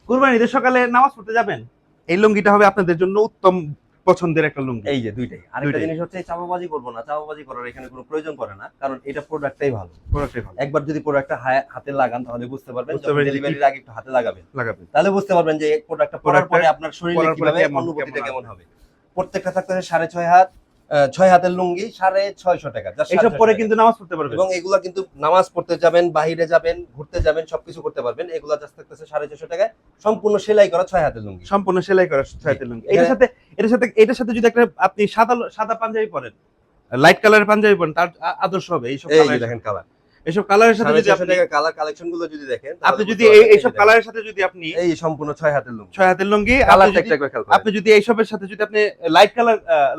কুরবানির ঈদের সকালে নামাজ পড়তে যাবেন, এই লুঙ্গিটা হবে আপনাদের জন্য উত্তম পছন্দের একটা লুঙ্গি। এই যে দুইটাই। আরেকটা জিনিস হচ্ছে চাপাবাজি করবো না, চাপাবাজি করার এখানে কোনো প্রয়োজন পড়ে না, কারণ এটা প্রোডাক্টটাই ভালো। প্রোডাক্টই ভালো। একবার যদি প্রোডাক্টটা হাতে লাগান তাহলে বুঝতে পারবেন, ডেলিভারির আগে একটু হাতে লাগাবেন, তাহলে বুঝতে পারবেন যে প্রোডাক্টটা পরার পরে আপনার শরীরে কিভাবে অনুভূতিটা কেমন হবে। প্রত্যেকটা থাকতে 6.5 হাত, 6 হাতের লুঙ্গি 650 টাকা। এইসব পরে কিন্তু নামাজ পড়তে পারবেন, এবং এগুলা কিন্তু নামাজ পড়তে যাবেন, বাহিরে যাবেন, ঘুরতে যাবেন, সবকিছু করতে পারবেন। এগুলা জাস্ট থাকতেছে 650 টাকায়, সম্পূর্ণ সেলাই করা 6 হাতের লুঙ্গি। সম্পূর্ণ সেলাই করা 6 হাতের লুঙ্গি। এটার সাথে যদি একটা আপনি সাদা পাঞ্জাবি পরেন, লাইট কালারের পাঞ্জাবি পরেন, তার আদর্শ হবে। এইসব কালার দেখেন, কালার এইসব কালারের সাথে যদি আপনি কালার কালেকশন গুলো যদি দেখেন, আপনি যদি এইসব কালারের সাথে যদি আপনি এই সম্পূর্ণ 6 হাতের লুঙ্গি, 6 হাতের লুঙ্গি আপনি যদি এইসবের সাথে যদি আপনি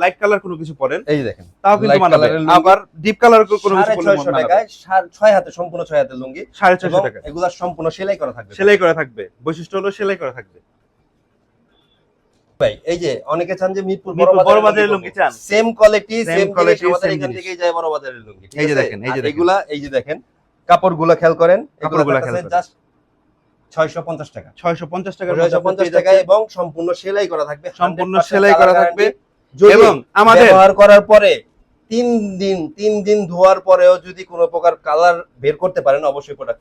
লাইট কালার কোনো কিছু পরেন, এই দেখেন, তাও কিন্তু মানাবে। আবার ডিপ কালার কোনো কিছু পরলে 650 টাকায় 6 হাতে সম্পূর্ণ 6 হাতের লুঙ্গি 650 টাকা। এগুলা সম্পূর্ণ সেলাই করা থাকবে, সেলাই করা থাকবে। বৈশিষ্ট্য হলো সেলাই করা থাকবে। ভাই এই যে অনেকে চান যে মিরপুর বড় বাজারের লুঙ্গি চান, সেম কোয়ালিটি সেম জিনিস আমাদের এখান থেকেই যায় বড় বাজারের লুঙ্গি। এই যে দেখেন, এই যে এগুলা এই যে দেখেন কাপড়গুলো খেয়াল করেন, এগুলো জাস্ট 650 টাকা, 650 টাকা, 650 টাকায়, এবং সম্পূর্ণ সেলাই করা থাকবে, সম্পূর্ণ সেলাই করা থাকবে। এবং আমাদের ব্যবহার করার পরে 3 দিন ধোয়ার পরেও যদি কোনো প্রকার কালার বের করতে পারেন, অবশ্যই প্রোডাক্ট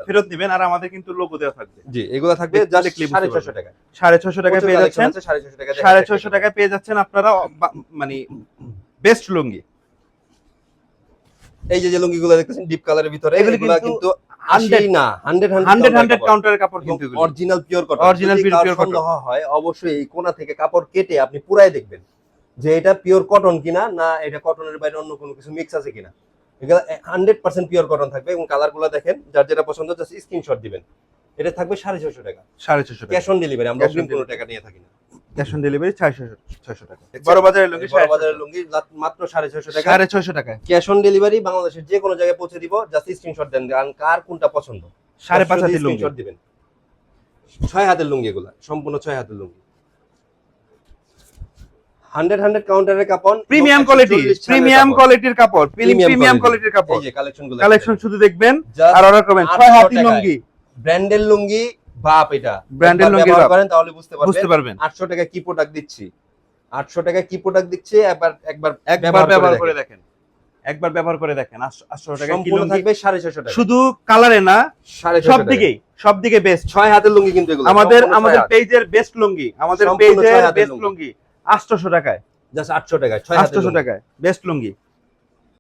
ফেরত দিবেন। আর আমাদের কিন্তু লোগো দেওয়া থাকবে। জি, এগুলো থাকবে জাস্ট 650 টাকা। 650 টাকায় পেয়ে যাচ্ছেন, 650 টাকায় পেয়ে যাচ্ছেন আপনারা মানে বেস্ট লুঙ্গি। এই যে লুঙ্গিগুলো দেখতেছেন ডিপ কালারের ভিতরে, এগুলো কিন্তু 100 কাউন্টারের কাপড়, কিন্তু original pure cotton. Original pure cotton হয় অবশ্যই এই কোণা থেকে কাপড় কেটে আপনি পুরাই দেখবেন যে এটা পিওর কটন কিনা, না এটা কটনের বাইরে অন্য কোনো কিছু মিক্স আছে কিনা। এগুলো 100% পিওর কটন থাকবে। এবং কালারগুলো দেখেন, যার যেটা পছন্দ জাস্ট স্ক্রিনশট দিবেন। এটা থাকবে 650 টাকা, 650 টাকা ক্যাশ অন ডেলিভারি। আমরা অগ্রিম কোনো টাকা নিয়ে থাকি না, ক্যাশ অন ডেলিভারি 600 টাকা। বড় বাজারের লুঙ্গি, বড় বাজারের লুঙ্গি মাত্র 650 টাকা, 650 টাকা ক্যাশ অন ডেলিভারি। বাংলাদেশের যে কোনো জায়গায় পৌঁছে দিব, জাস্ট স্ক্রিনশট দেন, কারণ কার কোনটা পছন্দ। 5.5 হাতের লুঙ্গি দিবেন, 6 হাতের লুঙ্গি, এগুলো সম্পূর্ণ 6 হাতের লুঙ্গি, 100 কাউন্টারের কাপড়, প্রিমিয়াম কোয়ালিটির কাপড়, প্রিমিয়াম কোয়ালিটির কাপড়। এই যে কালেকশন শুধু দেখবেন আর অর্ডার করবেন। 6 হাতের লুঙ্গি, ব্র্যান্ডের লুঙ্গি, বাপ এটা ব্র্যান্ডের লুঙ্গি ব্যবহার করেন তাহলে বুঝতে পারবেন 800 টাকা কি প্রোডাক্ট দিচ্ছি, 800 টাকা কি প্রোডাক্ট দিচ্ছে। একবার ব্যবহার করে দেখেন, একবার ব্যবহার করে দেখেন। 800 টাকা কি লুঙ্গি থাকবে, 650 টাকা। শুধু কালারে না, সব দিকে বেস্ট। 6 হাতের লুঙ্গি কিন্তু এগুলো আমাদের পেজের বেস্ট লুঙ্গি, আমাদের পেজের বেস্ট লুঙ্গি 800 টাকায়, জাস্ট 800 টাকায়, 800 টাকায় বেস্ট লুঙ্গি।